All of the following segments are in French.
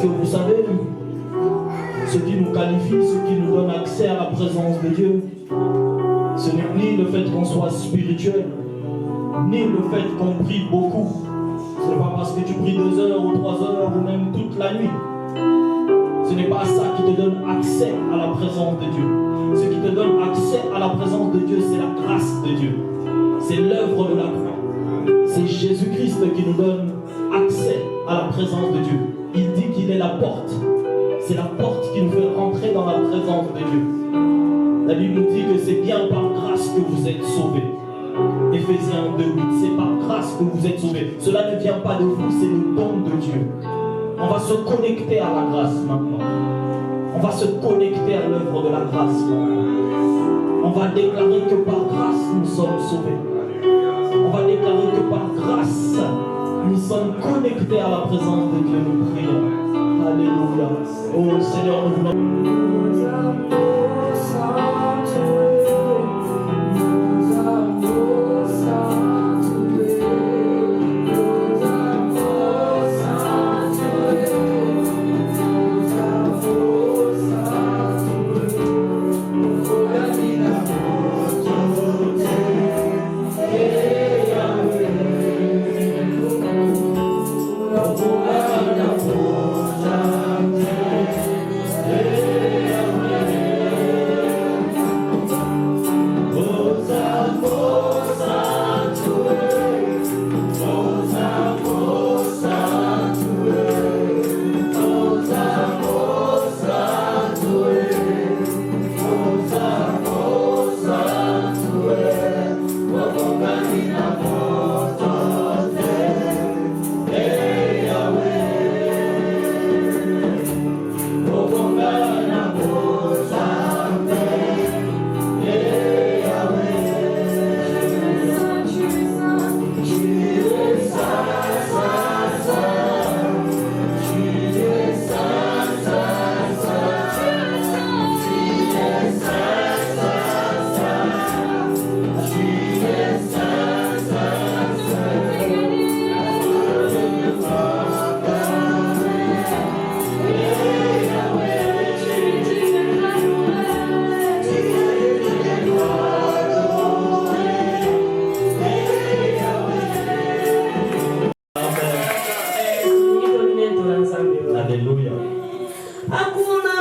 que vous savez, ce qui nous qualifie, ce qui nous donne accès à la présence de Dieu, ce n'est ni le fait qu'on soit spirituel, ni le fait qu'on prie beaucoup. Ce n'est pas parce que tu pries 2 heures ou 3 heures ou même toute la nuit. Ce n'est pas ça qui te donne accès à la présence de Dieu. Ce qui te donne accès à la présence de Dieu, c'est la grâce de Dieu. C'est l'œuvre de la croix. C'est Jésus-Christ qui nous donne accès à la présence de Dieu. Il dit qu'il est la porte. C'est la porte qui nous fait rentrer dans la présence de Dieu. La Bible nous dit que c'est bien par grâce que vous êtes sauvés. Éphésiens 2:8, c'est par grâce que vous êtes sauvés. Cela ne vient pas de vous, c'est le don de Dieu. On va se connecter à la grâce maintenant. On va se connecter à l'œuvre de la grâce maintenant. On va déclarer que par grâce nous sommes sauvés. On va déclarer que par grâce nous sommes connectés à la présence de Dieu. Nous prions. Alléluia. Oh Seigneur, nous voulons. Hakuna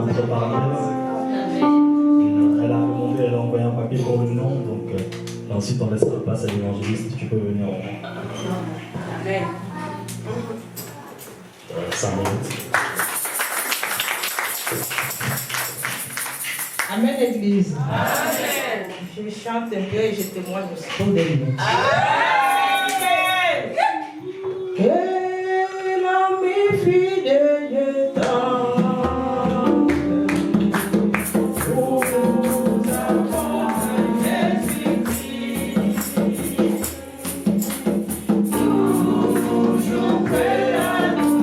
entre parenthèses. Elle a demandé, elle a envoyé un papier pour le nom, donc ensuite on laissera place à l'évangéliste, tu peux venir. Amen. 5 minutes. Amen, Église. Amen. Je chante un peu et je témoigne aussi pour des minutes. Amen. Que l'homme fidèle tente, pour nous accompagner Jésus-Christ, toujours prêt à nous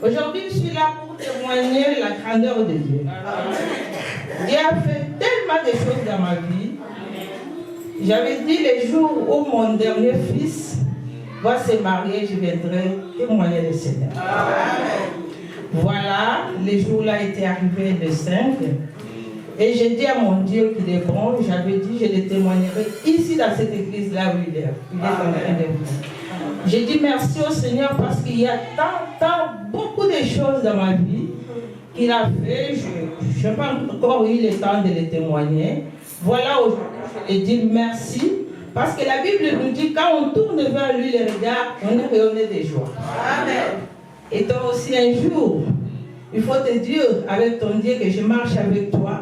Aujourd'hui, je suis là pour témoigner la grandeur de Dieu. Dieu a fait tellement de choses dans ma vie. J'avais dit les jours où mon dernier fils va se marier, je viendrai témoigner le Seigneur. Voilà, le jour-là était arrivé le 5. Et j'ai dit à mon Dieu qu'il est bon. J'avais dit, je le témoignerai ici dans cette église-là où il est. Il est en train de venir. J'ai dit merci au Seigneur parce qu'il y a beaucoup de choses dans ma vie qu'il a fait. Je n'ai pas encore eu le temps de les témoigner. Voilà, aujourd'hui, je lui dis merci. Parce que la Bible nous dit quand on tourne vers lui les regards, on est rayonné de joie. Amen. Et toi aussi un jour, il faut te dire avec ton Dieu que je marche avec toi.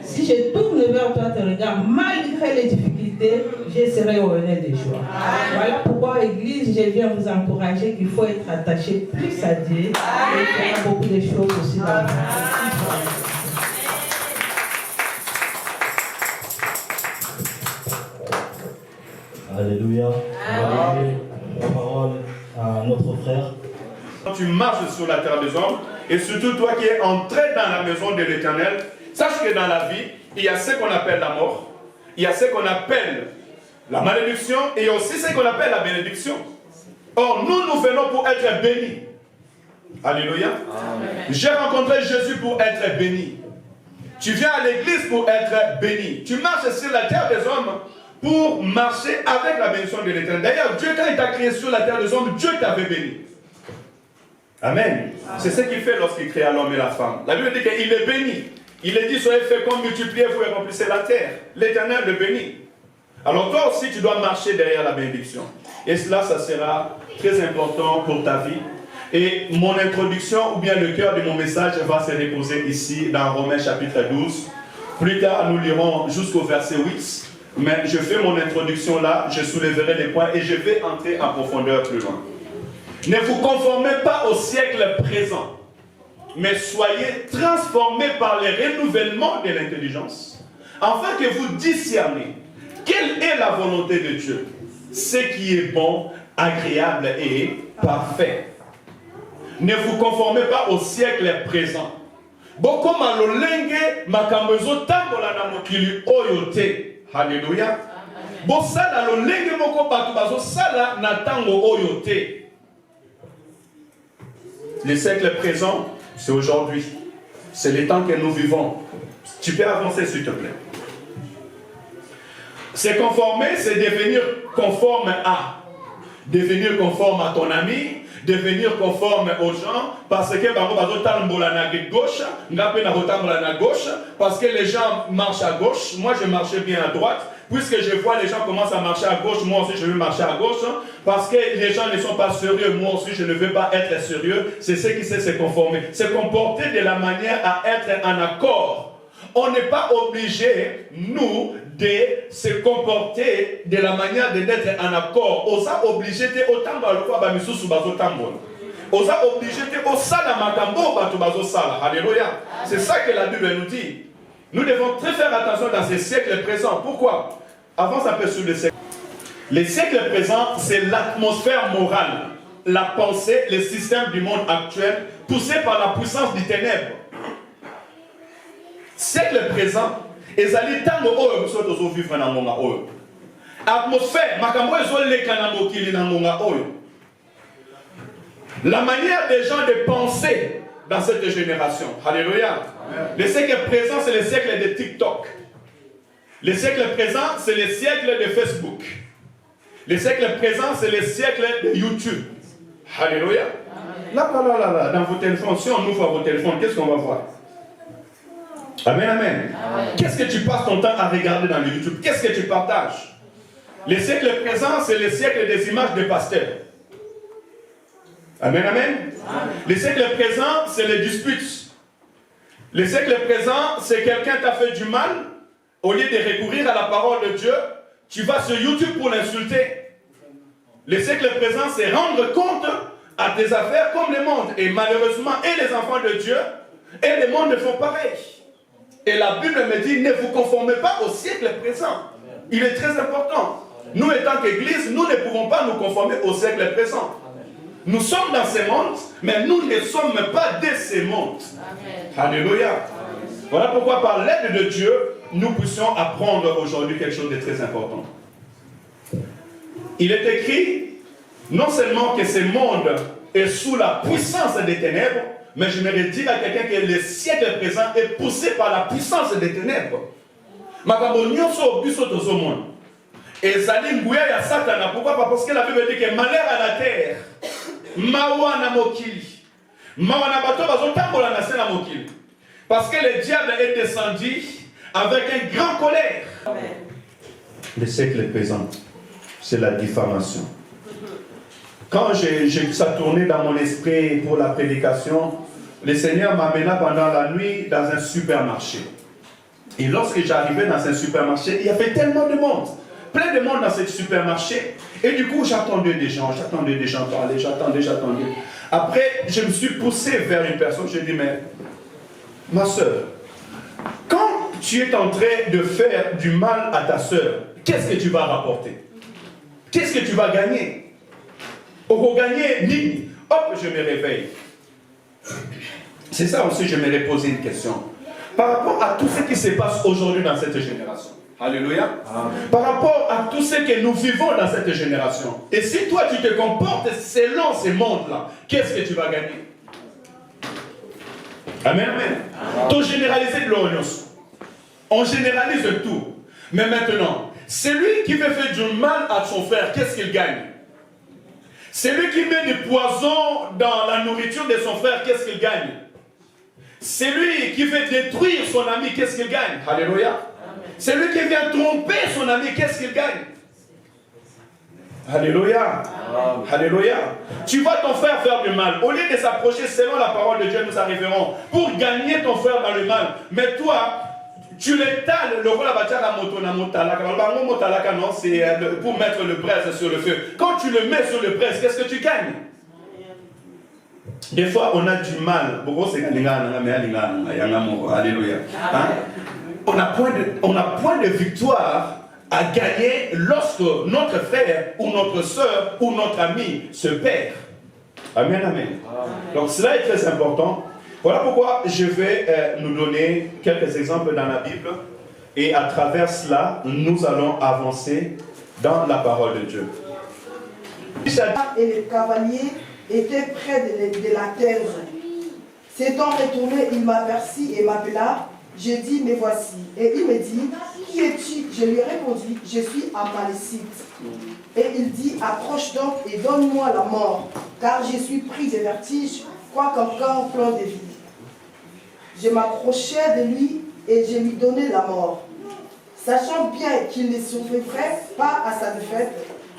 Si je tourne vers toi tes regards, malgré les difficultés, je serai rayonné de joie. Voilà pourquoi, Église, je viens vous encourager qu'il faut être attaché plus à Dieu. Et faire beaucoup de choses aussi dans la vie. Alléluia. On va donner la parole à notre frère. Tu marches sur la terre des hommes, et surtout toi qui es entré dans la maison de l'Éternel, sache que dans la vie, il y a ce qu'on appelle la mort, il y a ce qu'on appelle la malédiction, et il y a aussi ce qu'on appelle la bénédiction. Or, nous venons pour être bénis. Alléluia. J'ai rencontré Jésus pour être béni. Tu viens à l'église pour être béni. Tu marches sur la terre des hommes pour marcher avec la bénédiction de l'Éternel. D'ailleurs, Dieu, quand il t'a créé sur la terre des hommes, Dieu t'avait béni. Amen. C'est ce qu'il fait lorsqu'il créa l'homme et la femme. La Bible dit qu'il est béni. Il est dit, soyez féconds, multipliez-vous et remplissez la terre. L'Éternel le bénit. Alors toi aussi, tu dois marcher derrière la bénédiction. Et cela, ça sera très important pour ta vie. Et mon introduction, ou bien le cœur de mon message, va se reposer ici, dans Romains chapitre 12. Plus tard, nous lirons jusqu'au verset 8. Mais je fais mon introduction là, je soulèverai les points et je vais entrer en profondeur plus loin. Ne vous conformez pas au siècle présent, mais soyez transformés par le renouvellement de l'intelligence, afin que vous discerniez quelle est la volonté de Dieu, ce qui est bon, agréable et parfait. Ne vous conformez pas au siècle présent. Boko malolenge makambezo tambola na mokili oyote. Alléluia. Bosala lolenge moko batu bazo sala na tango oyote. Le siècle présent, c'est aujourd'hui. C'est les temps que nous vivons. Tu peux avancer s'il te plaît. Se conformer, c'est devenir conforme à. Devenir conforme à ton ami, devenir conforme aux gens, parce que parce que les gens marchent à gauche, moi je marchais bien à droite, puisque je vois les gens commencent à marcher à gauche, moi aussi je veux marcher à gauche, parce que les gens ne sont pas sérieux, moi aussi je ne veux pas être sérieux, c'est ce qui sait se conformer, se comporter de la manière à être en accord. On n'est pas obligé, nous, de se comporter de la manière d'être en accord. On est obligé de autant de le faire, on est obligé de osala makambo batu bazosala. Alléluia. C'est ça que la Bible nous dit. Nous devons très faire attention dans ces siècles présents. Pourquoi? Avance un peu sur le siècle. Les siècles présents, c'est l'atmosphère morale, la pensée, le système du monde actuel, poussé par la puissance du ténèbre. Siècle présent, ezali tango oyo biso tozo vivre na monga oyo. Atmosphère, makambo ezo leka na mokili na monga oyo. La manière des gens de penser dans cette génération. Alléluia. Le siècle présent, c'est le siècle de TikTok. Le siècle présent, c'est le siècle de Facebook. Le siècle présent, c'est le siècle de YouTube. Alléluia. Là, dans vos téléphones, si on ouvre vos téléphones, qu'est-ce qu'on va voir? Amen, amen. Qu'est-ce que tu passes ton temps à regarder dans le YouTube? Qu'est-ce que tu partages? Le siècle présent, c'est le siècle des images de pasteurs. Amen, amen. Le siècle présent, c'est les disputes. Le siècle présent, c'est quelqu'un t'a fait du mal. Au lieu de recourir à la parole de Dieu, tu vas sur YouTube pour l'insulter. Le siècle présent, c'est rendre compte à tes affaires comme le monde. Et malheureusement, et les enfants de Dieu, et le monde font pareil. Et la Bible me dit, ne vous conformez pas au siècle présent. Il est très important. Nous, étant qu'Église, nous ne pouvons pas nous conformer au siècle présent. Nous sommes dans ce monde, mais nous ne sommes pas de ce monde. Alléluia. Voilà pourquoi, par l'aide de Dieu, nous puissions apprendre aujourd'hui quelque chose de très important. Il est écrit, non seulement que ce monde est sous la puissance des ténèbres, mais je me dire à quelqu'un que le siècle présent est poussé par la puissance des ténèbres. Et Zali Ngouya ya Satana. Pourquoi? Parce que la Bible dit que malheur à la terre, Mawana Mokili, Mawana Bato Bazotambola Nasena Mokili. Parce que le diable est descendu avec une grande colère. Le siècle présent, c'est la diffamation. Quand ça tournait dans mon esprit pour la prédication, le Seigneur m'amena pendant la nuit dans un supermarché. Et lorsque j'arrivais dans un supermarché, il y avait tellement de monde. Plein de monde dans ce supermarché. Et du coup, j'attendais des gens parler, j'attendais. Après, je me suis poussé vers une personne, je dis, mais, ma soeur, quand tu es en train de faire du mal à ta soeur, qu'est-ce que tu vas rapporter? Qu'est-ce que tu vas gagner? Pour gagner, ni, hop, je me réveille. C'est ça aussi, je me posé une question. Par rapport à tout ce qui se passe aujourd'hui dans cette génération. Alléluia. Par rapport à tout ce que nous vivons dans cette génération. Et si toi tu te comportes selon ces mondes-là, qu'est-ce que tu vas gagner? Amen, amen. Tout généraliser de l'orion. On généralise tout. Mais maintenant, celui qui veut faire du mal à son frère, qu'est-ce qu'il gagne? Celui qui met du poison dans la nourriture de son frère, qu'est-ce qu'il gagne? Celui qui veut détruire son ami, qu'est-ce qu'il gagne? Alléluia. Celui qui vient tromper son ami, qu'est-ce qu'il gagne? Alléluia. Alléluia. Tu vois ton frère faire du mal. Au lieu de s'approcher selon la parole de Dieu, nous arriverons pour gagner ton frère dans le mal. Mais toi, tu l'étales, le rôle à moto na motalaka. Motalaka, non, c'est pour mettre le braise sur le feu. Quand tu le mets sur le braise, qu'est-ce que tu gagnes? Des fois, on a du mal. Alléluia. Hein? On a point de victoire à gagner lorsque notre frère ou notre soeur ou notre ami se perd. Amen, amen. Donc cela est très important. Voilà pourquoi je vais nous donner quelques exemples dans la Bible et à travers cela, nous allons avancer dans la parole de Dieu. Et les cavaliers étaient près de la terre. S'étant retourné, il m'aperçut et m'appela. J'ai dit, mais voici. Et il me dit, qui es-tu? Je lui ai répondu, je suis Amalécite. Et il dit, approche donc et donne-moi la mort, car je suis pris de vertige, quoique encore plein de vie. Je m'approchai de lui et je lui donnai la mort. Sachant bien qu'il ne survivrait pas à sa défaite,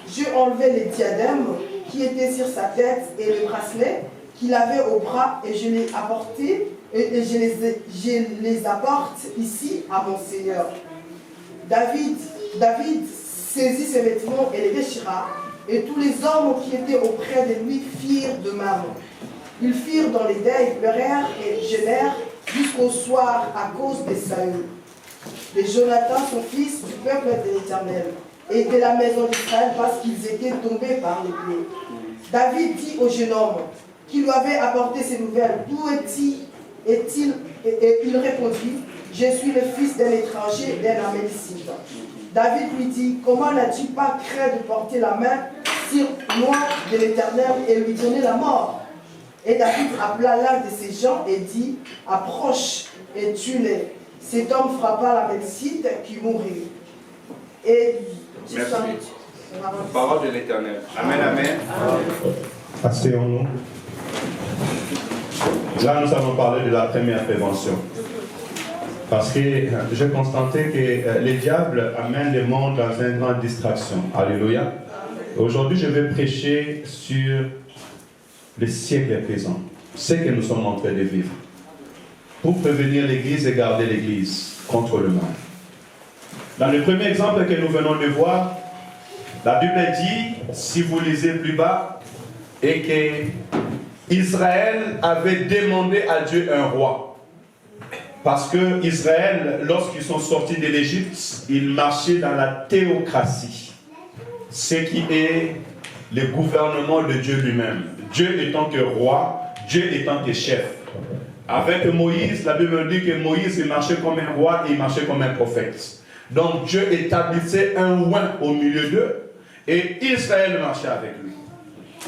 je enlevai les diadèmes qui étaient sur sa tête et le bracelet qu'il avait au bras et je les apportai et je les apporte ici à mon Seigneur. David saisit ses vêtements et les déchira, et tous les hommes qui étaient auprès de lui firent de même. Ils firent dans les deuils, pleurèrent et jeûnèrent jusqu'au soir à cause de Saül, de Jonathan son fils, du peuple de l'Éternel, et de la maison d'Israël, parce qu'ils étaient tombés par l'épée. David dit au jeune homme qui lui avait apporté ces nouvelles, d'où est-il? Et il répondit, je suis le fils d'un étranger, d'un Amélicite. David lui dit, comment n'as-tu pas craint de porter la main sur moi de l'Éternel et lui donner la mort? Et David appela l'un de ses gens et dit, approche et tue-les. Cet homme frappa l'Amélicite qui mourut. Et merci. Parole de l'Éternel. Amen, amen. Asseyons-nous. Là, nous allons parler de la première prévention. Parce que j'ai constaté que les diables amènent le monde dans une grande distraction. Alléluia. Aujourd'hui, je vais prêcher sur le siècle présent, ce que nous sommes en train de vivre, pour prévenir l'Église et garder l'Église contre le mal. Dans le premier exemple que nous venons de voir, la Bible dit, si vous lisez plus bas, et que Israël avait demandé à Dieu un roi. Parce que Israël, lorsqu'ils sont sortis de l'Égypte, ils marchaient dans la théocratie. Ce qui est le gouvernement de Dieu lui-même. Dieu étant que roi, Dieu étant que chef. Avec Moïse, la Bible dit que Moïse il marchait comme un roi et il marchait comme un prophète. Donc Dieu établissait un oint au milieu d'eux et Israël marchait avec lui.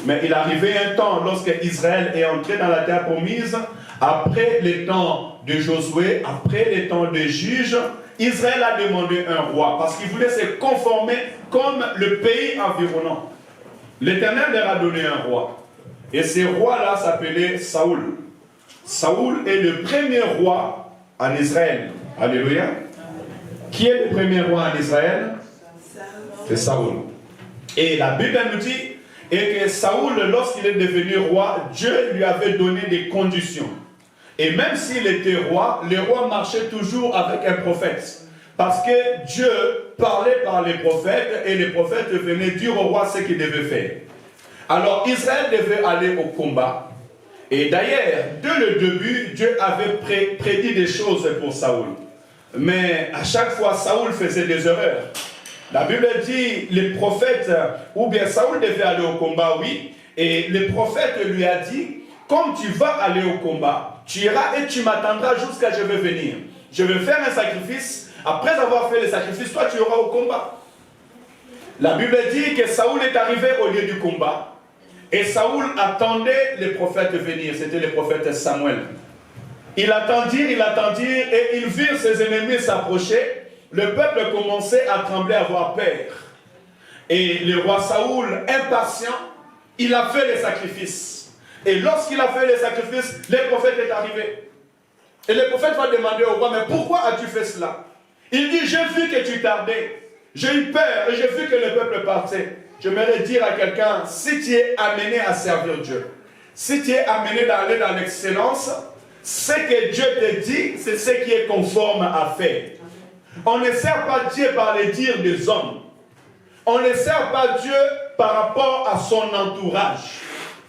Mais il arrivait un temps, lorsque Israël est entré dans la terre promise, après les temps de Josué, après les temps des juges, Israël a demandé un roi, parce qu'il voulait se conformer comme le pays environnant. L'Éternel leur a donné un roi. Et ce roi-là s'appelait Saoul. Saoul est le premier roi en Israël. Alléluia. Qui est le premier roi en Israël? C'est Saoul. Et la Bible nous dit et que Saoul, lorsqu'il est devenu roi, Dieu lui avait donné des conditions. Et même s'il était roi, le roi marchait toujours avec un prophète. Parce que Dieu parlait par les prophètes et les prophètes venaient dire au roi ce qu'il devait faire. Alors Israël devait aller au combat. Et d'ailleurs, dès le début, Dieu avait prédit des choses pour Saoul. Mais à chaque fois, Saoul faisait des erreurs. La Bible dit, les prophètes, ou bien Saoul devait aller au combat, oui, et le prophète lui a dit, comme tu vas aller au combat, tu iras et tu m'attendras jusqu'à je vais venir. Je vais faire un sacrifice, après avoir fait le sacrifice, toi tu iras au combat. La Bible dit que Saoul est arrivé au lieu du combat, et Saoul attendait les prophètes venir, c'était le prophète Samuel. Il attendit, et ils virent ses ennemis s'approcher. Le peuple commençait à trembler, à avoir peur. Et le roi Saoul, impatient, il a fait les sacrifices. Et lorsqu'il a fait les sacrifices, le prophète est arrivé. Et le prophète va demander au roi, mais pourquoi as-tu fait cela? Il dit, j'ai vu que tu tardais. J'ai eu peur et j'ai vu que le peuple partait. J'aimerais dire à quelqu'un, si tu es amené à servir Dieu, si tu es amené d'aller dans l'excellence, ce que Dieu te dit, c'est ce qui est conforme à faire. On ne sert pas Dieu par les dires des hommes. On ne sert pas Dieu par rapport à son entourage.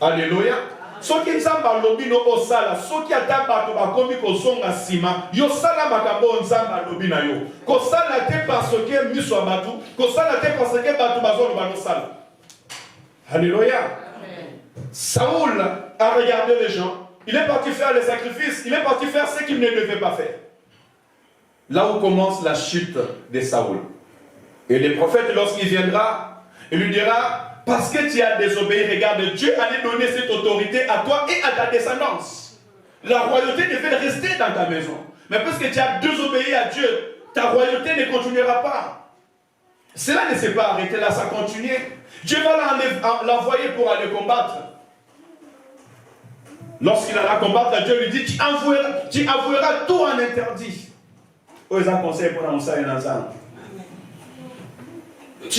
Alléluia. Ce qui nzamba lobino osala, ce qui ata bato bakomi kozonga sima, yo sala makambo nzamba lobina yo. Ko sala te parce que miso batu, ko sala te parce que batu bazolo bano sala. Alléluia. Saoul a regardé les gens, il est parti faire les sacrifices, il est parti faire ce qu'il ne devait pas faire. Là où commence la chute de Saoul. Et le prophète, lorsqu'il viendra, il lui dira, parce que tu as désobéi, regarde, Dieu allait donner cette autorité à toi et à ta descendance. La royauté devait rester dans ta maison. Mais parce que tu as désobéi à Dieu, ta royauté ne continuera pas. Cela ne s'est pas arrêté là, ça continuait. Dieu va l'envoyer pour aller combattre. Lorsqu'il alla combattre, Dieu lui dit, tu avoueras tout en interdit. Tu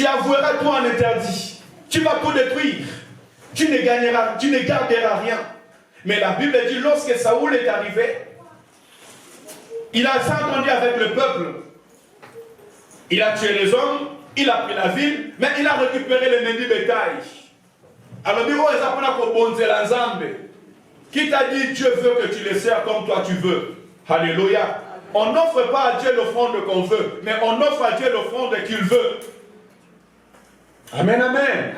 avoueras tout en interdit. Tu vas tout détruire. Tu ne gagneras, tu ne garderas rien. Mais la Bible dit, lorsque Saoul est arrivé, il a s'entendu avec le peuple. Il a tué les hommes, il a pris la ville, mais il a récupéré les menus bétail. Alors, qui t'a dit Dieu veut que tu le sers comme toi tu veux? Alléluia. On n'offre pas à Dieu l'offrande qu'on veut, mais on offre à Dieu l'offrande qu'il veut. Amen, amen.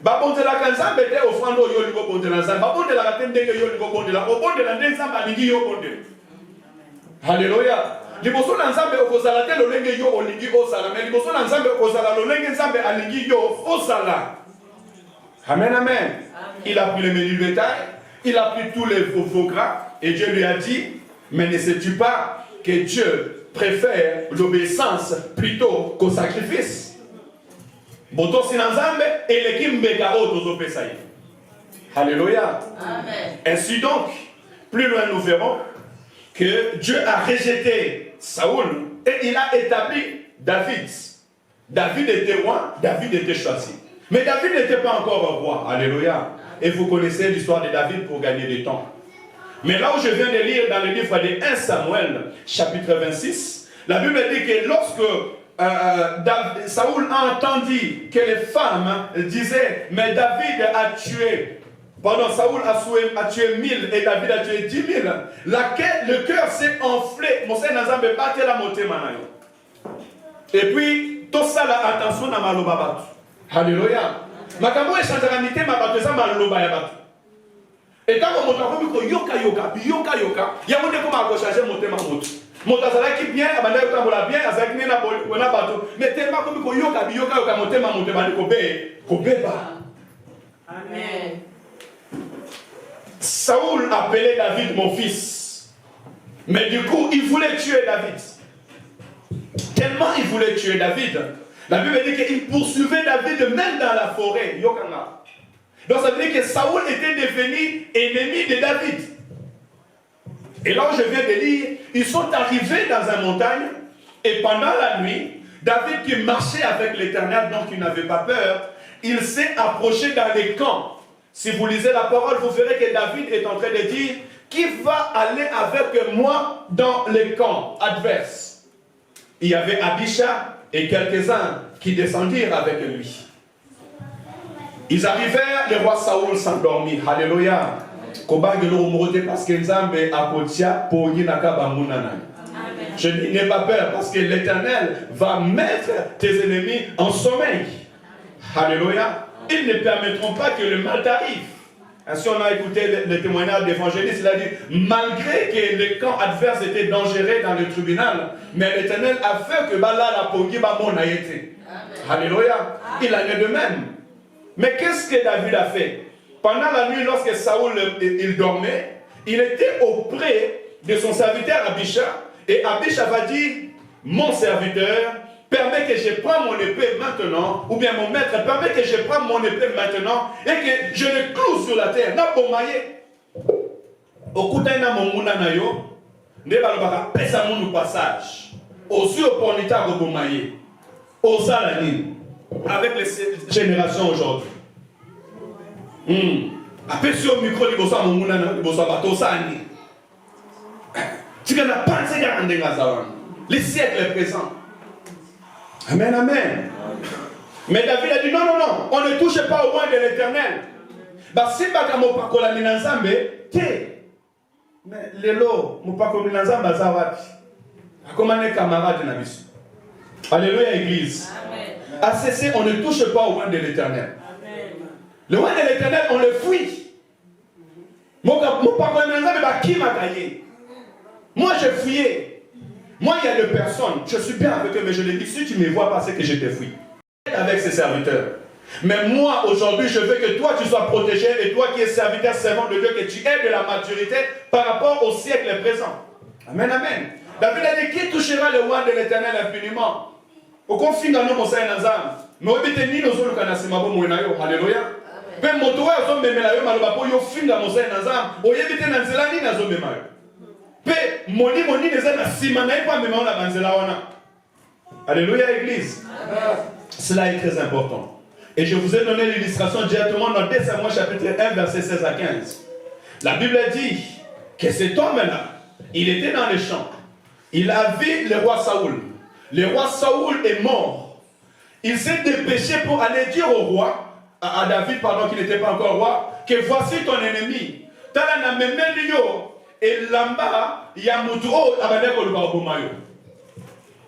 Babondela kanzambe te offrande yo libo bondela nzambe. Babondela katende yo libo bondela. Obondela nzambe alingi yo bondela. Alléluia. Liboso na nzambe okozala te lolenge yo olingi osala, mais liboso na nzambe okozala lolenge nzambe alingi yo osala. Amen, amen. Il a pris le menu bétail, il a pris tous les faux gras, et Dieu lui a dit, mais ne sais-tu pas que Dieu préfère l'obéissance plutôt qu'au sacrifice? Boto sinanzambe et l'équipe begao tozo pesaï. Alléluia. Amen. Ainsi donc, plus loin nous verrons que Dieu a rejeté Saoul et il a établi David. David était roi, David était choisi. Mais David n'était pas encore roi. Alléluia. Et vous connaissez l'histoire de David pour gagner du temps. Mais là où je viens de lire dans le livre de 1 Samuel, chapitre 26, la Bible dit que lorsque Saoul a entendu que les femmes disaient, mais David a tué, Saoul a tué 1000 et David a tué 10 000, le cœur s'est enflé. Et puis, tout ça, attention à Malobabatu. Alléluia. Makambo echangeaka mitema bato eza maloba ya bato. Etango moto akomi koyoka yoka yango nde koma akochange motema moto. Moto azalaki bien abandaki kotambola bien azalaki nde na bato mais tellement akomi koyoka motema moto ebandi kobeba. Amen. Saoul appelait David mon fils. Mais du coup, il voulait tuer David. Tellement il voulait tuer David. La Bible dit qu'il poursuivait David même dans la forêt. Yokanga. Donc ça veut dire que Saoul était devenu ennemi de David. Et là où je viens de lire, ils sont arrivés dans une montagne et pendant la nuit, David qui marchait avec l'Éternel, donc il n'avait pas peur, il s'est approché dans les camps. Si vous lisez la parole, vous verrez que David est en train de dire, qui va aller avec moi dans les camps adverses? Il y avait Abisha et quelques-uns qui descendirent avec lui. Ils arrivèrent, le roi Saoul s'endormit. Alléluia. Je n'ai pas peur parce que l'Éternel va mettre tes ennemis en sommeil. Alléluia. Ils ne permettront pas que le mal t'arrive. Si on a écouté le témoignage d'évangéliste, il a dit, malgré que les camps adverses étaient dangereux dans le tribunal, mais l'Éternel a fait que Bala la Pongi Bamon a été. Alléluia. Il en est de même. Mais qu'est-ce que David a fait? Pendant la nuit, lorsque Saoul il dormait, il était auprès de son serviteur Abisha, et Abisha va dire, mon serviteur, permet que je prenne mon épée maintenant, ou bien mon maître, permet que je prenne mon épée maintenant, et que je le cloue sur la terre. Na bomaye. Okutaina monguna na yo, ne balobaka pesa munu passage. Osu oponita bomaye. Osalani. Avec les générations aujourd'hui. Après sur le micro, libosa monguna na libosa bato sani. Tu n'as pas pensé à les siècles présents. Amen, amen. Mais David a dit non, non, non, on ne touche pas au loin de l'Éternel. Si bakamo pakola minanzambe, te. Mais lelo, mo pakola minanzambe azawati. Akomane camarade na biso. Alléluia, Église. À cesser, on ne touche pas au loin de l'Éternel. Le loin de l'Éternel, on le fuit. Moi, je fuyais. Moi, il y a deux personnes. Je suis bien avec eux, mais je les dis, si tu ne me vois pas, c'est que je te fuis. Avec ses serviteurs. Mais moi, aujourd'hui, je veux que toi, tu sois protégé, et toi qui es serviteur, servant de Dieu, que tu aies de la maturité par rapport au siècle présent. Amen, amen. David a dit, qui touchera le roi de l'Éternel infiniment? Au conflit dans nos conseils d'Azam. Mais au bété, ni nos autres canassimabo mouenayo. Alléluia. Mais mon toit, ils ont même la yo, malobapo, yo fin dans mon sein d'Azam. Au yébité, nanzela, ni nazo même. Mais moni, les gens, simanaï, pas même la manzela wana. Alléluia, Église. Cela est très important. Et je vous ai donné l'illustration directement dans 2 Samuel chapitre 1, verset 16 à 15. La Bible dit que cet homme-là, il était dans les champs. Il a vu le roi Saoul. Le roi Saoul est mort. Il s'est dépêché pour aller dire au roi, à David, pardon, qui n'était pas encore roi, que voici ton ennemi. Talana memelio et lamba yamutro abadeko lubarubumayo.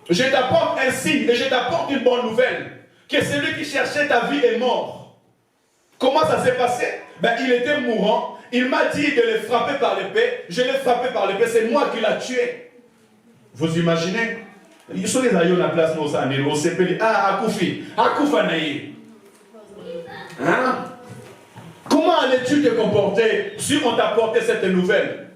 Je t'apporte un signe et je t'apporte une bonne nouvelle. Que celui qui cherchait ta vie est mort. Comment ça s'est passé? Il était mourant. Il m'a dit de le frapper par l'épée. Je l'ai frappé par l'épée. C'est moi qui l'ai tué. Vous imaginez? Ils sont les aïeux dans la place au CPL. Ah, Akoufi. Akoufa naïe. Hein? Comment allais-tu te comporter si on t'apportait cette nouvelle?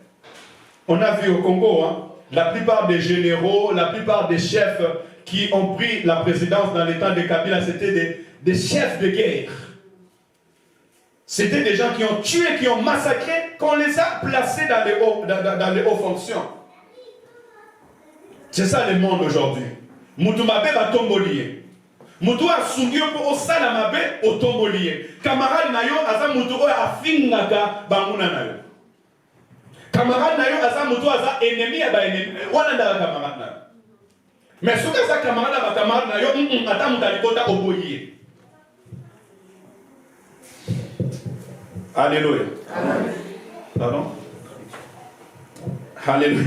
On a vu au Congo, hein, la plupart des généraux, la plupart des chefs qui ont pris la présidence dans les temps de Kabila, c'était des chefs de guerre. C'était des gens qui ont tué, qui ont massacré, qu'on les a placés dans les hauts fonctions. C'est ça le monde aujourd'hui. Moutumabe va tombolier. Moutou a sungi pour au salamabe au tombolier. Camarade nayo aza moutou a fingaka banguna nayo. Camarade nayo aza moutou aza ennemi à ba ennemi. Wananda camarade nayo. Mais ce que ça camarade à camarade nayo, ata mutalikota oboyer. Alléluia. Amen. Pardon? Alléluia.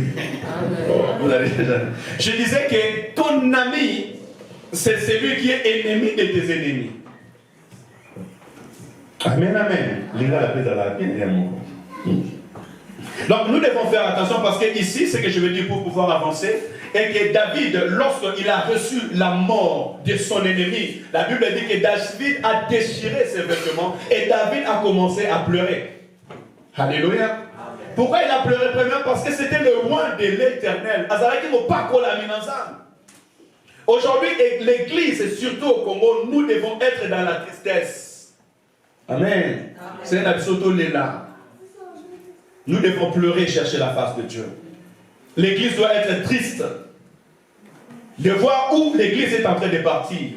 Vous allez déjà. Je disais que ton ami, c'est celui qui est ennemi de tes ennemis. Amen, amen. Donc nous devons faire attention parce que ici, ce que je veux dire pour pouvoir avancer, est que David, lorsqu'il a reçu la mort de son ennemi, la Bible dit que David a déchiré ses vêtements et David a commencé à pleurer. Alléluia. Pourquoi il a pleuré premièrement? Parce que c'était le roi de l'Éternel. Aujourd'hui, l'église, et surtout au Congo, nous devons être dans la tristesse. Amen. C'est un absolu là. Nous devons pleurer et chercher la face de Dieu. L'église doit être triste de voir où l'église est en train de partir.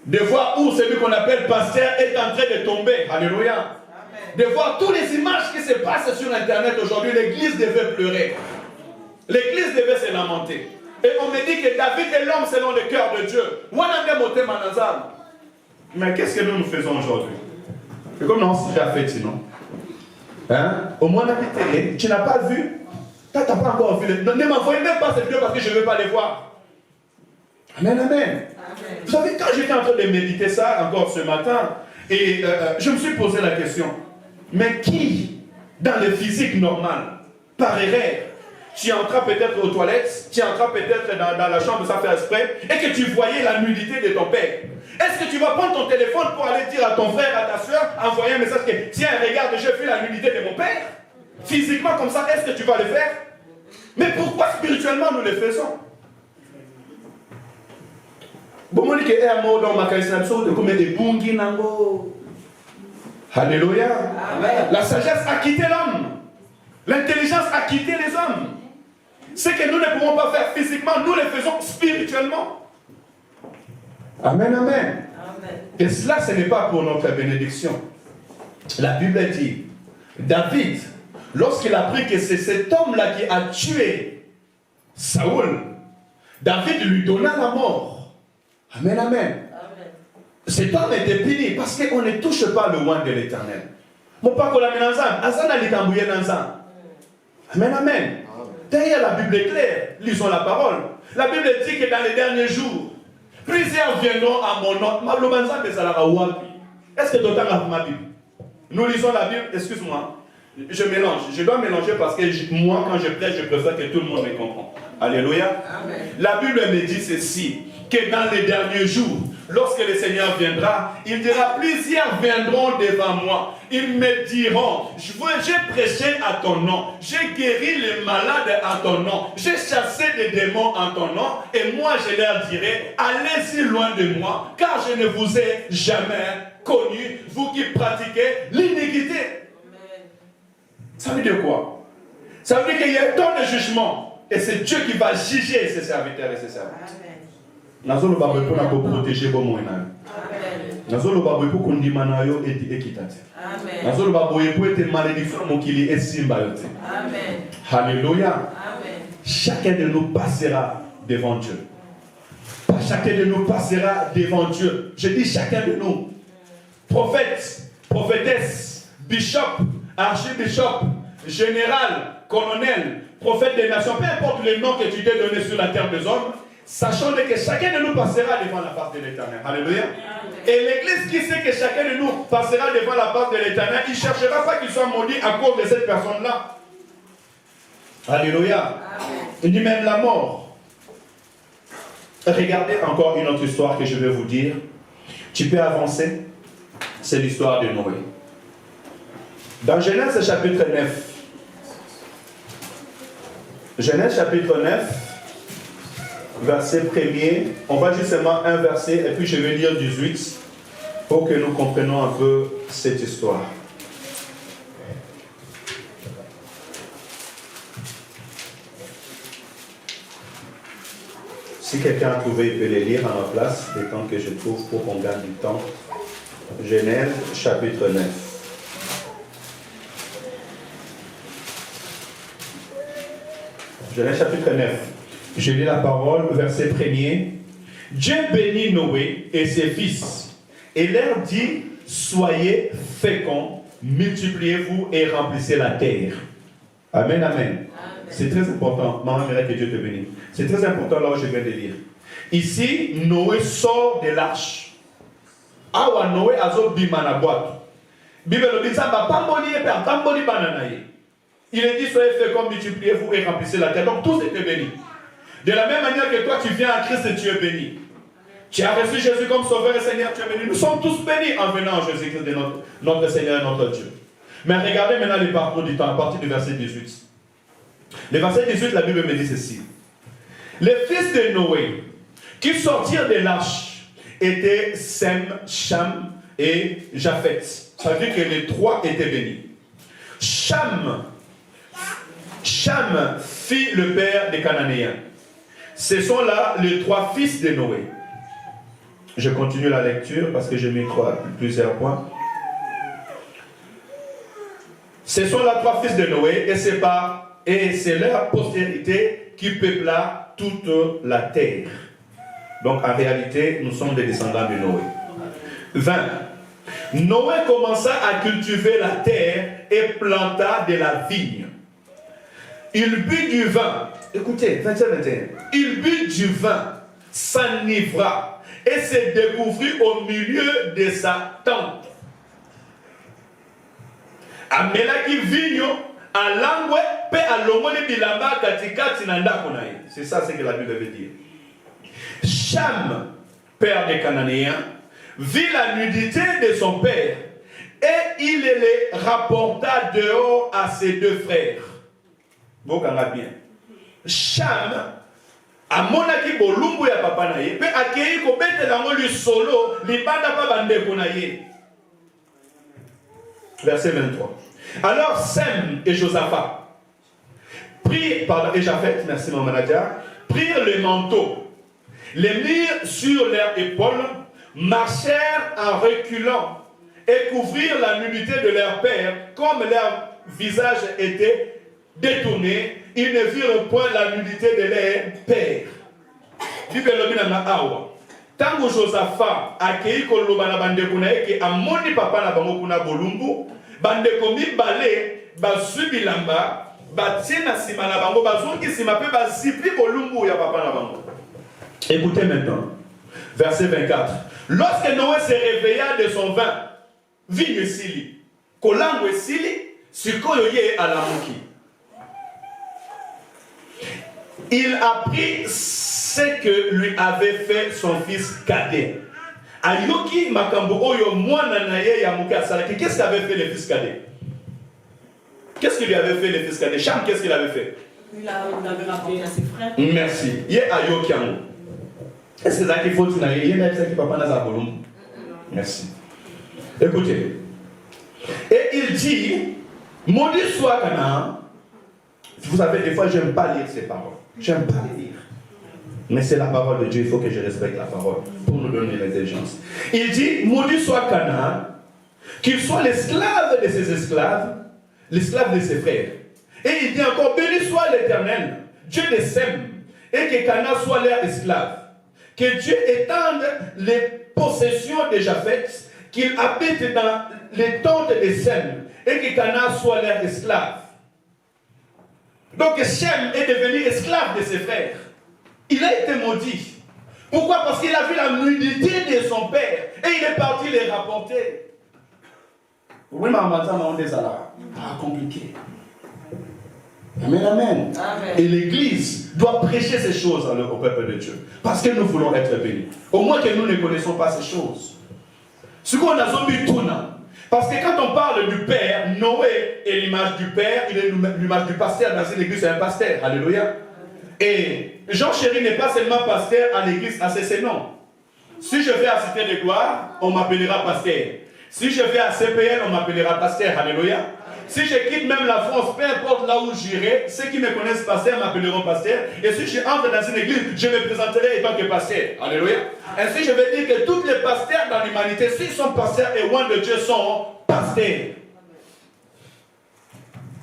De voir où celui qu'on appelle pasteur est en train de tomber. Alléluia. De voir toutes les images qui se passent sur Internet aujourd'hui, l'église devait pleurer. L'église devait se lamenter. Et on me dit que David est l'homme selon le cœur de Dieu. Mais qu'est-ce que nous faisons aujourd'hui? C'est comme non, si j'ai fait, sinon. Hein? Au moins, tu n'as pas vu. Tu n'as pas encore vu. Ne m'envoyez même pas cette vidéo parce que je ne veux pas les voir. Amen, amen. Amen. Vous savez, quand j'étais en train de méditer ça encore ce matin, et je me suis posé la question. Mais qui, dans le physique normal, par erreur, tu entras peut-être aux toilettes, tu entras peut-être dans la chambre sans faire exprès, et que tu voyais la nudité de ton père. Est-ce que tu vas prendre ton téléphone pour aller dire à ton frère, à ta soeur, envoyer un message que, tiens, regarde, j'ai vu la nudité de mon père? Physiquement comme ça, est-ce que tu vas le faire? Mais pourquoi spirituellement nous le faisons? Alléluia. Amen. La sagesse a quitté l'homme. L'intelligence a quitté les hommes. Ce que nous ne pouvons pas faire physiquement, nous le faisons spirituellement. Amen, amen. Amen. Et cela, ce n'est pas pour notre bénédiction. La Bible dit, David, lorsqu'il a appris que c'est cet homme-là qui a tué Saoul, David lui donna la mort. Amen, amen. Cet homme était béni parce qu'on ne touche pas le oin de l'Éternel. Mon père, amen, amen. Derrière la Bible est claire, lisons la parole. La Bible dit que dans les derniers jours, plusieurs viendront à mon nom. Est-ce que tu entends ma Bible? Nous lisons la Bible, excuse-moi, je mélange. Je dois mélanger parce que moi, quand je prêche, je préfère que tout le monde me comprenne. Alléluia. Amen. La Bible me dit ceci, que dans les derniers jours, lorsque le Seigneur viendra, il dira, plusieurs viendront devant moi. Ils me diront, j'ai prêché à ton nom, j'ai guéri les malades à ton nom, j'ai chassé des démons en ton nom, et moi je leur dirai, allez-y loin de moi, car je ne vous ai jamais connu, vous qui pratiquez l'iniquité. Ça veut dire quoi? Ça veut dire qu'il y a un temps de jugement, et c'est Dieu qui va juger ses serviteurs et ses serviteurs. Nazolo ba pour na protéger bon moyen. Nazolo ba pour qu'on dit manayo et équitable. Amen. Nazolo ba pour être malédiction mokili et simba yote. Amen. Alléluia. Amen. Chacun de nous passera devant Dieu. Pas chacun de nous passera devant Dieu. Je dis chacun de nous. Prophète, prophétesse, bishop, archibishop, général, colonel, prophète des nations, peu importe le nom que tu t'es donné sur la terre des hommes. Sachant que chacun de nous passera devant la face de l'Éternel. Alléluia. Et l'Église qui sait que chacun de nous passera devant la face de l'Éternel, il ne cherchera pas qu'il soit maudit à cause de cette personne-là. Alléluia. Il dit même la mort. Regardez encore une autre histoire que je vais vous dire. Tu peux avancer. C'est l'histoire de Noé. Dans Genèse chapitre 9. Genèse chapitre 9. Verset 1er, on va justement un verset et puis je vais lire 18 pour que nous comprenions un peu cette histoire. Si quelqu'un a trouvé, il peut les lire à ma place, le temps que je trouve pour qu'on gagne du temps. Genèse chapitre 9. Genèse chapitre 9. Je lis la parole, verset 1er. Dieu bénit Noé et ses fils et leur dit, soyez féconds, multipliez-vous et remplissez la terre. Amen, amen. Amen. C'est très important. Maman, que Dieu te bénisse. C'est très important là où je viens de lire. Ici, Noé sort de l'arche. Awa Noé azo bimana boîte. Bible dit ça, il est dit, soyez féconds, multipliez-vous et remplissez la terre. Donc tous étaient bénis. De la même manière que toi, tu viens à Christ et tu es béni. Tu as reçu Jésus comme Sauveur et Seigneur, tu es béni. Nous sommes tous bénis en venant à Jésus-Christ de notre Seigneur et notre Dieu. Mais regardez maintenant les parcours du temps, à partir du verset 18. Le verset 18, la Bible me dit ceci. Les fils de Noé qui sortirent de l'arche étaient Sem, Cham et Japhet. Ça veut dire que les trois étaient bénis. Cham fit le père des Cananéens. Ce sont là les trois fils de Noé. Je continue la lecture parce que j'ai mis plusieurs points. Ce sont là trois fils de Noé et c'est leur postérité qui peupla toute la terre. Donc en réalité, nous sommes des descendants de Noé. 20. Noé commença à cultiver la terre et planta de la vigne. Il but du vin. Écoutez, 21. Il but du vin, s'enivra et se découvrit au milieu de sa tente. Amelaki vigno, à l'angwe, pe à l'omone bilamba katikati nanda konaï. C'est ça ce que la Bible veut dire. Cham, père des Cananéens, vit la nudité de son père et il les rapporta dehors à ses deux frères. Vous comprenez bien. Cham a monaki bolumbu ya papa na ye pe akei ko betela ngo li solo li banda pa bande ko na ye. Verset 23. Alors Sem et Josaphat et Japhet, merci mon manager, prirent le manteau, les mirent sur leurs épaules, marchèrent en reculant et couvrirent la nudité de leur père, comme leur visage était détourné, ils ne virent point la nudité de leur père. Tango Josaphat accueilli koloba na bandeko na ye ke amoni papa na bango kuna bolumbu, bandeko mibale bazwi bilamba batie na nsima na bango bazongi nsima mpe bazipi bolumbu ya papa na bango. Écoutez maintenant, verset 24. Lorsque Noé se réveilla de son vin, vigne esili, kolango esili, sikoyo ye alamuki. Il a pris ce que lui avait fait son fils cadet. Ayoki makambo oyo mwana na ye ya muka salaki. Qu'est-ce qu'avait fait le fils cadet? Qu'est-ce qu'il lui avait fait le fils cadet? Cham, qu'est-ce qu'il avait fait? Il avait rapporté à ses frères. Merci. Ye ayoki ango. Est-ce que ça qu'il faut tunaye? Ye na qui papa na za bolum. Merci. Écoutez. Et il dit, maudit soit Canaan. Vous savez, des fois, j'aime pas lire ces paroles. J'aime pas les lire. Mais c'est la parole de Dieu, il faut que je respecte la parole pour nous donner l'intelligence. Il dit, maudit soit Canaan, qu'il soit l'esclave de ses esclaves, l'esclave de ses frères. Et il dit encore, béni soit l'Éternel, Dieu des Sem, et que Canaan soit leur esclave. Que Dieu étende les possessions déjà faites, qu'il habite dans les tentes des Sem, et que Canaan soit leur esclave. Donc Shem est devenu esclave de ses frères. Il a été maudit. Pourquoi? Parce qu'il a vu la nudité de son père et il est parti les rapporter. Oui, mais on est compliqué. Amen, amen. Et l'Église doit prêcher ces choses au peuple de Dieu. Parce que nous voulons être bénis. Au moins que nous ne connaissons pas ces choses. Ce qu'on a zombie tourne. Parce que quand on parle du Père, Noé est l'image du Père, il est l'image du pasteur. Dans une église, c'est un pasteur. Alléluia. Et Jean Chéri n'est pas seulement pasteur à l'église ACC, non. Si je vais à Cité de Gloire, on m'appellera pasteur. Si je vais à CPL, on m'appellera pasteur. Alléluia. Si je quitte même la France, peu importe là où j'irai, ceux qui me connaissent pasteur m'appelleront pasteur. Et si je entre dans une église, je me présenterai en tant que pasteur. Alléluia. Ainsi, je veux dire que tous les pasteurs dans l'humanité, s'ils sont pasteurs et loin de Dieu, sont pasteurs.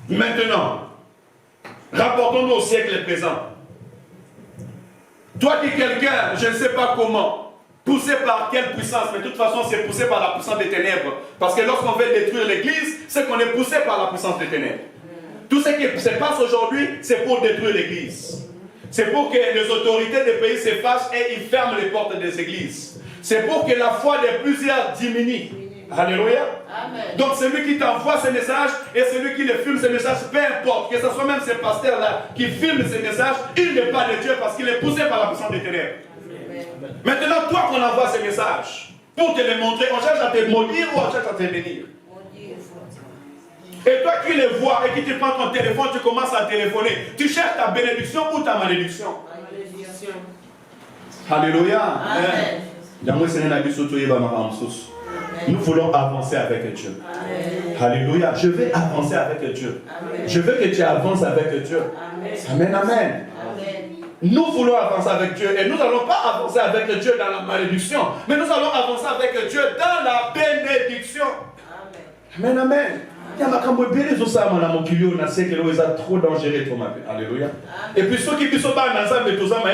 Maintenant, rapportons-nous au siècle présent. Toi qui es quelqu'un, je ne sais pas comment, poussé par quelle puissance, mais de toute façon, c'est poussé par la puissance des ténèbres. Parce que lorsqu'on veut détruire l'église, c'est qu'on est poussé par la puissance des ténèbres. Tout ce qui se passe aujourd'hui, c'est pour détruire l'église. C'est pour que les autorités des pays se fâchent et ils ferment les portes des églises. C'est pour que la foi de plusieurs diminue. Alléluia. Amen. Donc celui qui t'envoie ces messages et celui qui les filme ces messages, peu importe, que ce soit même ces pasteurs-là qui filment ces messages, il n'est pas de Dieu parce qu'il est poussé par la puissance des ténèbres. Amen. Maintenant, toi qu'on envoie ces messages, pour te les montrer, on cherche à te maudire ou on cherche à te bénir. Et toi qui les vois et qui te prends ton téléphone, tu commences à téléphoner. Tu cherches ta bénédiction ou ta malédiction. Alléluia. Amen. Nous voulons avancer avec Dieu. Amen. Alléluia. Je vais avancer avec Dieu. Amen. Je veux que tu avances avec Dieu. Amen. Amen. Amen. Nous voulons avancer avec Dieu et nous n'allons pas avancer avec Dieu dans la malédiction, mais nous allons avancer avec Dieu dans la bénédiction. Amen. Amen. Amen. Il y a trop dangereux pour ma vie. Alléluia. Et puis ceux qui sont dans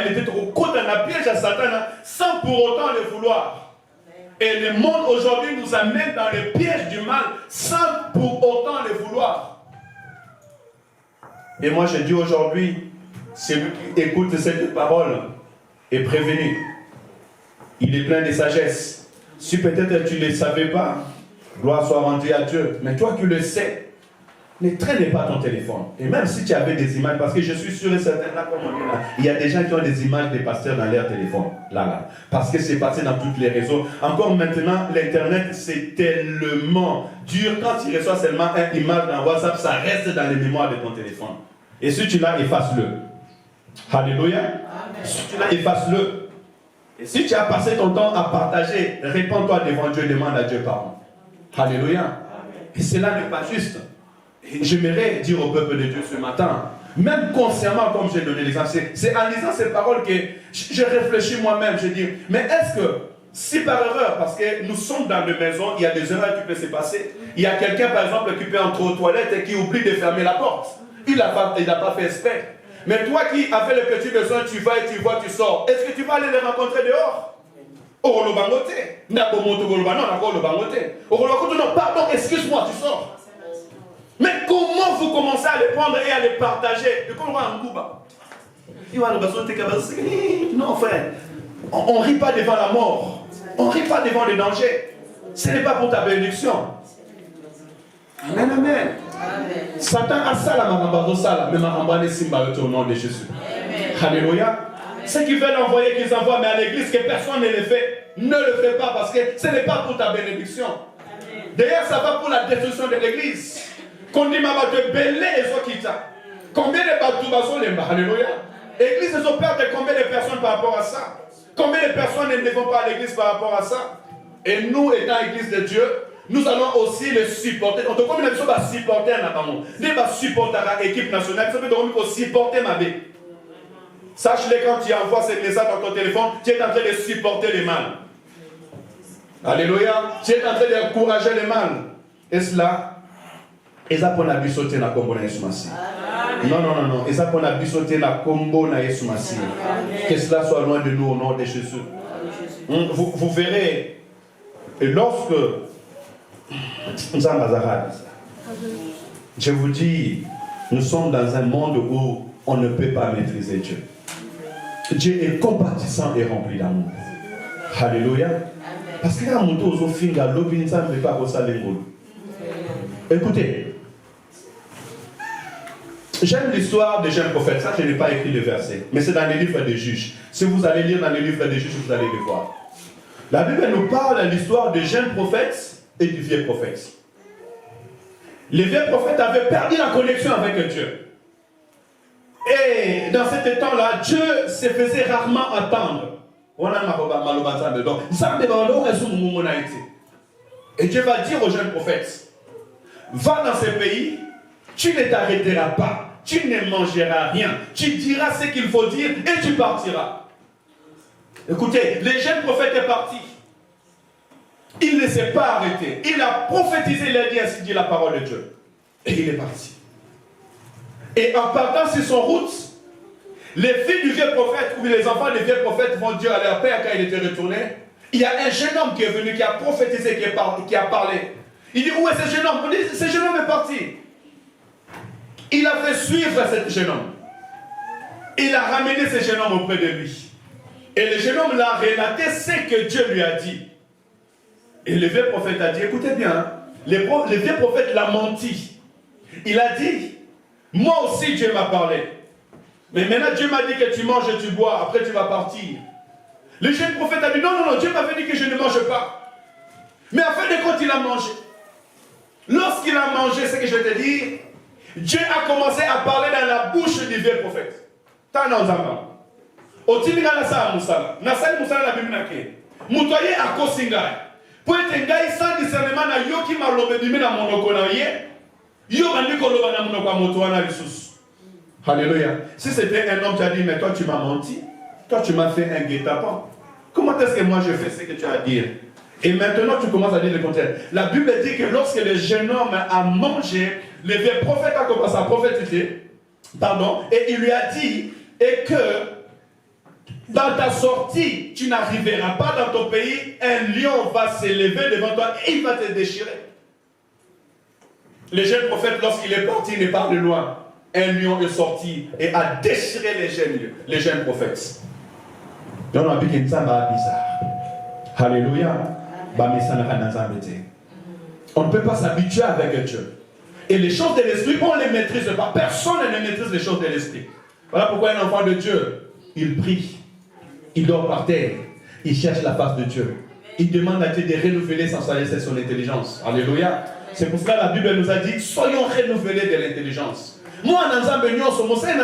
il était trop court dans la piège à Satan sans pour autant le vouloir. Et le monde aujourd'hui nous amène dans les pièges du mal sans pour autant le vouloir. Et moi je dis aujourd'hui, celui qui écoute cette parole est prévenu. Il est plein de sagesse. Si peut-être tu ne le savais pas, gloire soit rendue à Dieu. Mais toi qui le sais, ne traîne pas ton téléphone. Et même si tu avais des images, parce que je suis sûr et certain, là, comme on dit là, il y a des gens qui ont des images des pasteurs dans leur téléphone. Là. Parce que c'est passé dans tous les réseaux. Encore maintenant, l'Internet, c'est tellement dur. Quand tu reçois seulement une image dans WhatsApp, ça reste dans les mémoires de ton téléphone. Et si tu l'as, efface-le. Alléluia. Amen. Si tu l'as, efface-le. Et si tu as passé ton temps à partager, répands-toi devant Dieu, demande à Dieu pardon. Alléluia. Amen. Et cela n'est pas juste. Et j'aimerais dire au peuple de Dieu ce matin, même consciemment, comme j'ai donné l'exemple, c'est en lisant ces paroles que je réfléchis moi-même, je dis, mais est-ce que, si par erreur, parce que nous sommes dans des maisons, il y a des erreurs qui peuvent se passer. Il y a quelqu'un, par exemple, qui peut entrer aux toilettes et qui oublie de fermer la porte. Il n'a pas fait exprès. Mais toi qui avais le petit besoin, tu vas et tu vois, tu sors. Est-ce que tu vas aller les rencontrer dehors? Pardon, excuse-moi, tu sors. Mais comment vous commencez à les prendre et à les partager? Non, frère. On ne rit pas devant la mort. On ne rit pas devant les dangers. Ce n'est pas pour ta bénédiction. Amen, amen. Satan a ça, la marambazo sala, mais marambane simba au nom de Jésus. Alléluia. Ceux qui veulent envoyer, qu'ils envoient, mais à l'église, que personne ne le fait, ne le fais pas parce que ce n'est pas pour ta bénédiction. D'ailleurs, ça va pour la destruction de l'église. Qu'on dit, maman, te belé et sokita. Combien de batouba sont les bas? Alléluia. L'église, ils ont peur de combien de personnes par rapport à ça? Combien de personnes ne vont pas à l'église par rapport à ça? Et nous, étant l'église de Dieu, nous allons aussi le supporter. On te comme une va supporter un amour. Nous va supporter l'équipe nationale. Ça peut donc supporter ma vie. Sache-le, quand tu envoies ces messages dans ton téléphone, tu es en train de supporter les mal. Alléluia. Tu es en train d'encourager les mal. Et cela, et ça pour la bisoter la combo na Yesu Massi. Non, non, non, non. Et ça pour la bisoter la combo na Yesu Massi. Que cela soit loin de nous au nom de Jésus. Vous verrez, et lorsque je vous dis, nous sommes dans un monde où on ne peut pas maîtriser Dieu. Dieu est compatissant et rempli d'amour. Alléluia. Parce que là, écoutez, j'aime l'histoire des jeunes prophètes. Ça, je n'ai pas écrit le verset, mais c'est dans les livres des juges. Si vous allez lire dans les livres des juges, vous allez le voir. La Bible nous parle de l'histoire des jeunes prophètes et du vieux prophète. Les vieux prophètes avaient perdu la connexion avec Dieu. Et dans ce temps-là, Dieu se faisait rarement attendre. Et Dieu va dire aux jeunes prophètes, va dans ce pays, tu ne t'arrêteras pas, tu ne mangeras rien, tu diras ce qu'il faut dire et tu partiras. Écoutez, le jeune prophète est parti. Il ne s'est pas arrêté. Il a prophétisé, il a dit ainsi dit la parole de Dieu. Et il est parti. Et en partant sur son route, les filles du vieux prophète ou les enfants du vieux prophète vont dire à leur père quand il était retourné, il y a un jeune homme qui est venu, qui a prophétisé, qui a parlé. Il dit, où est ce jeune homme? On dit, ce jeune homme est parti. Il a fait suivre ce jeune homme. Il a ramené ce jeune homme auprès de lui. Et le jeune homme l'a relaté ce que Dieu lui a dit. Et le vieux prophète a dit, écoutez bien, hein, le vieux prophète l'a menti. Il a dit, moi aussi Dieu m'a parlé. Mais maintenant Dieu m'a dit que tu manges et tu bois, après tu vas partir. Le jeune prophète a dit, non, non, non, Dieu m'avait dit que je ne mange pas. Mais en fin de compte, il a mangé. Lorsqu'il a mangé, ce que je te dis, Dieu a commencé à parler dans la bouche du vieux prophète. T'en as un Otinga na sa musala. Na sa musala la Bible nake. Mutoye akosinga. Pour être ngai sans discernement na yo ki malobe bimi na monoko na ye. Yo bandi ko loba na monoko moto wana lisusu. Alléluia. Si c'était un homme qui a dit mais toi tu m'as menti, toi tu m'as fait un guet-apens. Comment est-ce que moi je fais ce que tu as à dire? Et maintenant tu commences à dire le contraire. La Bible dit que lorsque le jeune homme a mangé, le vieux prophète a commencé à prophétiser. Pardon, et il lui a dit et que dans ta sortie, tu n'arriveras pas dans ton pays, un lion va s'élever devant toi et il va te déchirer. Le jeune prophète, lorsqu'il est parti, il n'est pas de loin. Un lion est sorti et a déchiré les jeunes prophètes. Alléluia. On ne peut pas s'habituer avec Dieu. Et les choses de l'esprit, on ne les maîtrise pas. Personne ne maîtrise les choses de l'esprit. Voilà pourquoi un enfant de Dieu, il prie. Il dort par terre, il cherche la face de Dieu. Il demande à Dieu de renouveler sans cesse son intelligence. Alléluia. C'est pour cela que la Bible nous a dit, soyons renouvelés de l'intelligence. Moi, dans un beignon, c'est à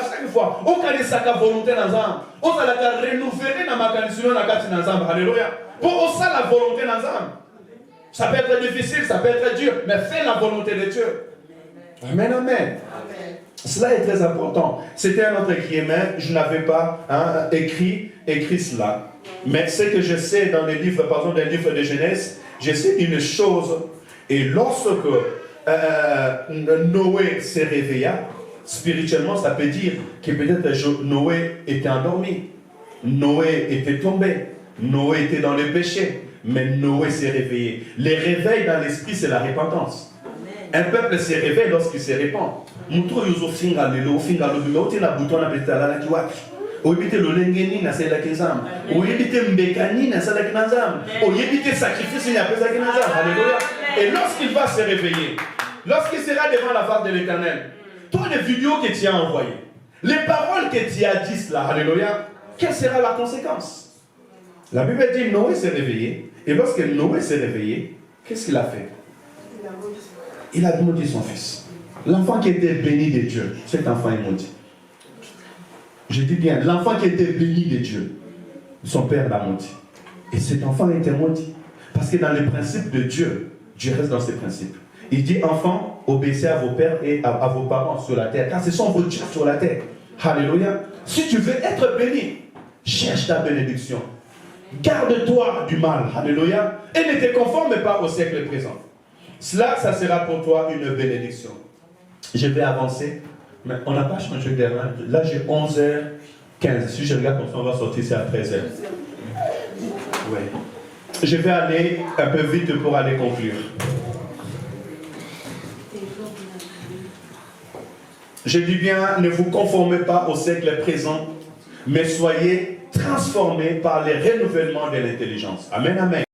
chaque fois, on a sa volonté dans un, on a renouveler dans ma condition dans la Alléluia. Pour ça la volonté dans un. Ça peut être difficile, ça peut être dur, mais fais la volonté de Dieu. Amen, amen. Cela est très important. C'était un autre écrivain, je n'avais pas écrit cela. Mais ce que je sais dans les livres, par exemple, dans les livres de Genèse, je sais une chose. Et lorsque Noé se réveilla, spirituellement, ça peut dire que peut-être Noé était endormi. Noé était tombé. Noé était dans le péché, mais Noé s'est réveillé. Les réveils dans l'esprit, c'est la repentance. Un peuple se réveille lorsqu'il se répand. Oyebite lolengeni na sela kinzam. Oyebite mbekani na sela kinzam. Oyebite sacrifice na pesa kinzam. Alléluia. Et lorsqu'il va se réveiller, lorsqu'il sera devant la face de l'Éternel, toi les vidéos que tu as envoyées, les paroles que tu as dites là, alléluia, quelle sera la conséquence? La Bible dit Noé s'est réveillé. Et lorsque Noé s'est réveillé, qu'est-ce qu'il a fait? Il a maudit son fils. L'enfant qui était béni de Dieu, cet enfant est maudit. Je dis bien, l'enfant qui était béni de Dieu, son père l'a maudit. Et cet enfant était maudit. Parce que dans les principes de Dieu, Dieu reste dans ses principes. Il dit, enfants, obéissez à vos pères et à vos parents sur la terre, car ce sont vos dieux sur la terre. Alléluia. Si tu veux être béni, cherche ta bénédiction. Garde-toi du mal. Alléluia. Et ne te conforme pas au siècle présent. Cela, ça sera pour toi une bénédiction. Je vais avancer. Mais on n'a pas changé d'heure. Là, j'ai 11h15. Si je regarde comme ça, on va sortir ici à 13h. Oui. Je vais aller un peu vite pour aller conclure. Je dis bien, ne vous conformez pas au siècle présent, mais soyez transformés par les renouvellements de l'intelligence. Amen, amen.